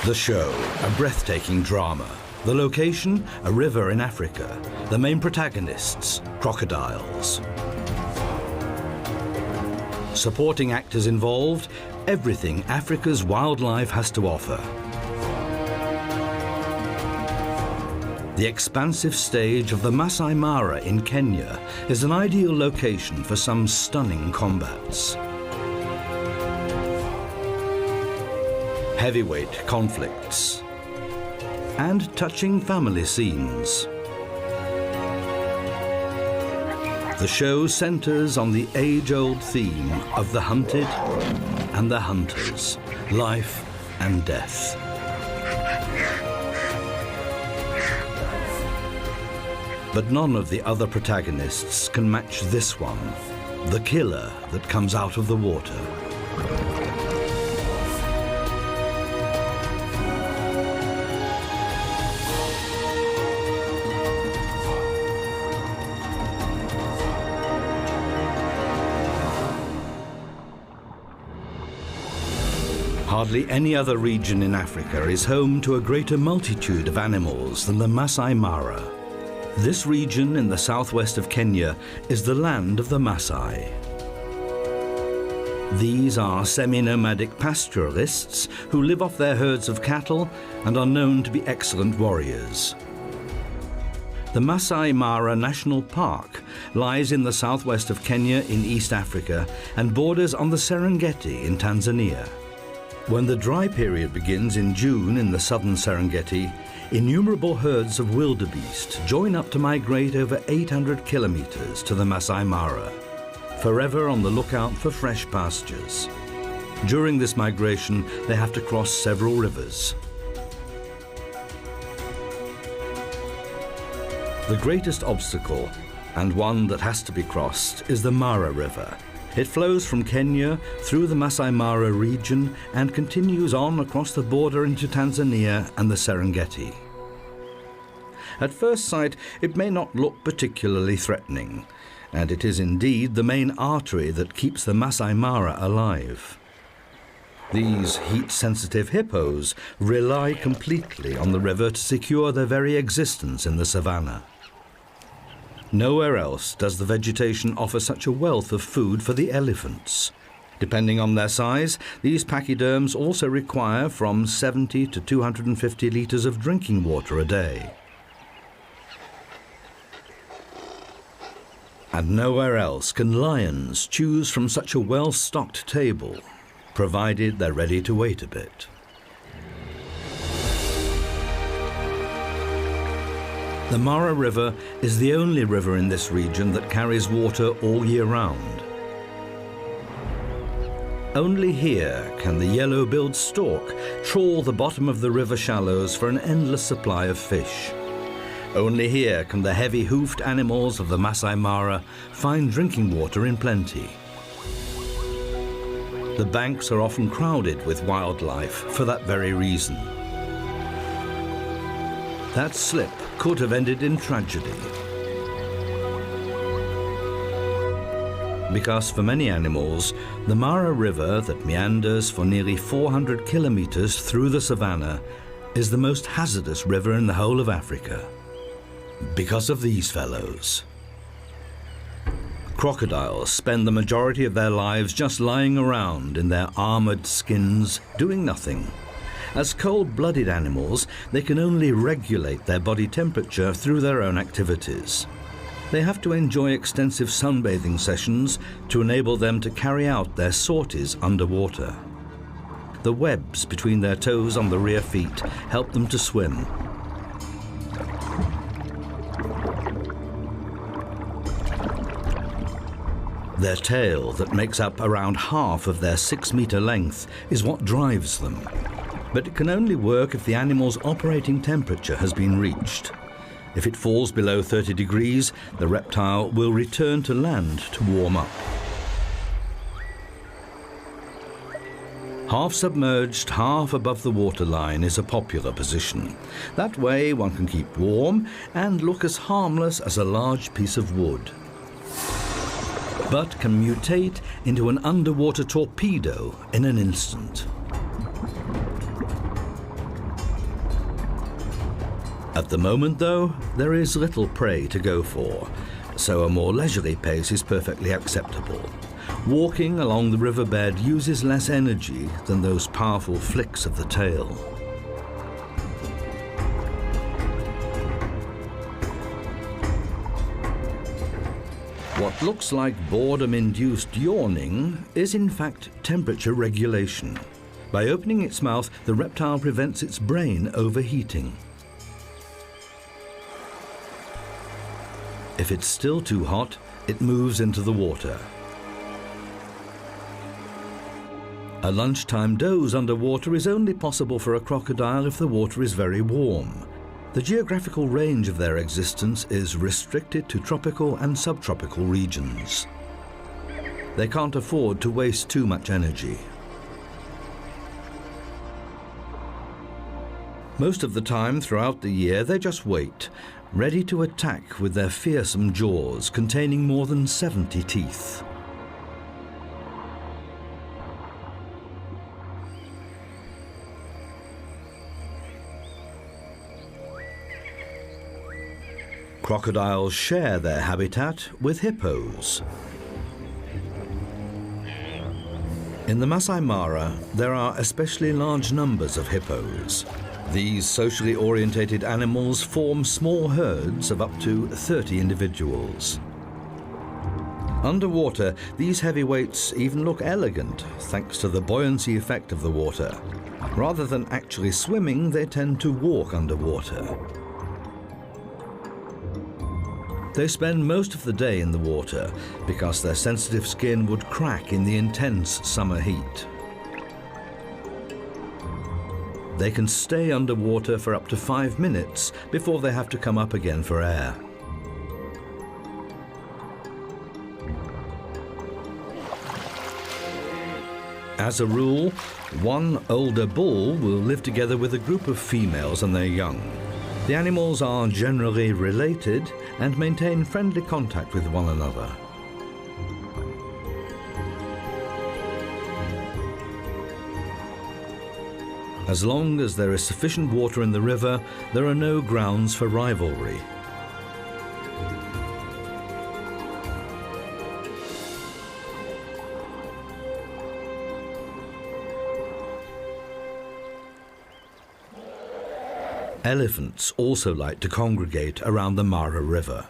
The show, a breathtaking drama. The location, a river in Africa. The main protagonists, crocodiles. Supporting actors involved, everything Africa's wildlife has to offer. The expansive stage of the Masai Mara in Kenya is an ideal location for some stunning combats. Heavyweight conflicts and touching family scenes. The show centers on the age-old theme of the hunted and the hunters, life and death. But none of the other protagonists can match this one, the killer that comes out of the water. Hardly any other region in Africa is home to a greater multitude of animals than the Masai Mara. This region in the southwest of Kenya is the land of the Masai. These are semi-nomadic pastoralists who live off their herds of cattle and are known to be excellent warriors. The Masai Mara National Park lies in the southwest of Kenya in East Africa and borders on the Serengeti in Tanzania. When the dry period begins in June in the southern Serengeti, innumerable herds of wildebeests join up to migrate over 800 kilometers to the Masai Mara, forever on the lookout for fresh pastures. During this migration, they have to cross several rivers. The greatest obstacle, and one that has to be crossed, is the Mara River. It flows from Kenya through the Masai Mara region and continues on across the border into Tanzania and the Serengeti. At first sight, it may not look particularly threatening, and it is indeed the main artery that keeps the Masai Mara alive. These heat-sensitive hippos rely completely on the river to secure their very existence in the savannah. Nowhere else does the vegetation offer such a wealth of food for the elephants. Depending on their size, these pachyderms also require from 70 to 250 litres of drinking water a day. And nowhere else can lions choose from such a well-stocked table, provided they're ready to wait a bit. The Mara River is the only river in this region that carries water all year round. Only here can the yellow-billed stork trawl the bottom of the river shallows for an endless supply of fish. Only here can the heavy-hoofed animals of the Masai Mara find drinking water in plenty. The banks are often crowded with wildlife for that very reason. That slip could have ended in tragedy. Because for many animals, the Mara River that meanders for nearly 400 kilometers through the savannah is the most hazardous river in the whole of Africa. Because of these fellows. Crocodiles spend the majority of their lives just lying around in their armored skins, doing nothing. As cold-blooded animals, they can only regulate their body temperature through their own activities. They have to enjoy extensive sunbathing sessions to enable them to carry out their sorties underwater. The webs between their toes on the rear feet help them to swim. Their tail, that makes up around half of their 6-meter length, is what drives them. But it can only work if the animal's operating temperature has been reached. If it falls below 30 degrees, the reptile will return to land to warm up. Half submerged, half above the waterline is a popular position. That way one can keep warm and look as harmless as a large piece of wood. But can mutate into an underwater torpedo in an instant. At the moment, though, there is little prey to go for, so a more leisurely pace is perfectly acceptable. Walking along the riverbed uses less energy than those powerful flicks of the tail. What looks like boredom-induced yawning is in fact temperature regulation. By opening its mouth, the reptile prevents its brain overheating. If it's still too hot, it moves into the water. A lunchtime doze underwater is only possible for a crocodile if the water is very warm. The geographical range of their existence is restricted to tropical and subtropical regions. They can't afford to waste too much energy. Most of the time throughout the year, they just wait, ready to attack with their fearsome jaws containing more than 70 teeth. Crocodiles share their habitat with hippos. In the Masai Mara, there are especially large numbers of hippos. These socially orientated animals form small herds of up to 30 individuals. Underwater, these heavyweights even look elegant thanks to the buoyancy effect of the water. Rather than actually swimming, they tend to walk underwater. They spend most of the day in the water because their sensitive skin would crack in the intense summer heat. They can stay underwater for up to 5 minutes before they have to come up again for air. As a rule, one older bull will live together with a group of females and their young. The animals are generally related and maintain friendly contact with one another. As long as there is sufficient water in the river, there are no grounds for rivalry. Elephants also like to congregate around the Mara River.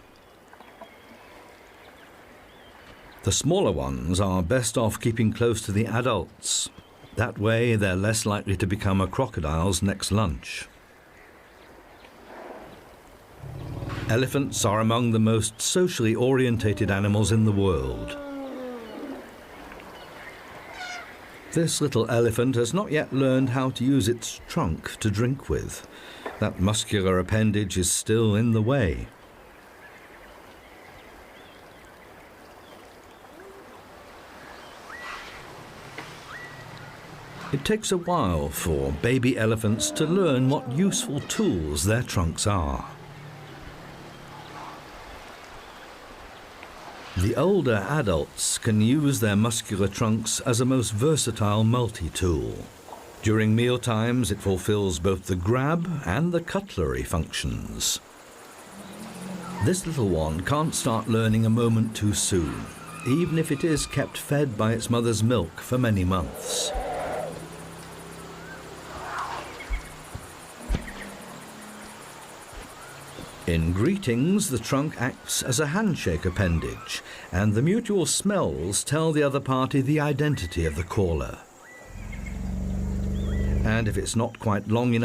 The smaller ones are best off keeping close to the adults. That way, they're less likely to become a crocodile's next lunch. Elephants are among the most socially orientated animals in the world. This little elephant has not yet learned how to use its trunk to drink with. That muscular appendage is still in the way. It takes a while for baby elephants to learn what useful tools their trunks are. The older adults can use their muscular trunks as a most versatile multi-tool. During meal times, it fulfills both the grab and the cutlery functions. This little one can't start learning a moment too soon, even if it is kept fed by its mother's milk for many months. In greetings, the trunk acts as a handshake appendage, and the mutual smells tell the other party the identity of the caller. And if it's not quite long enough,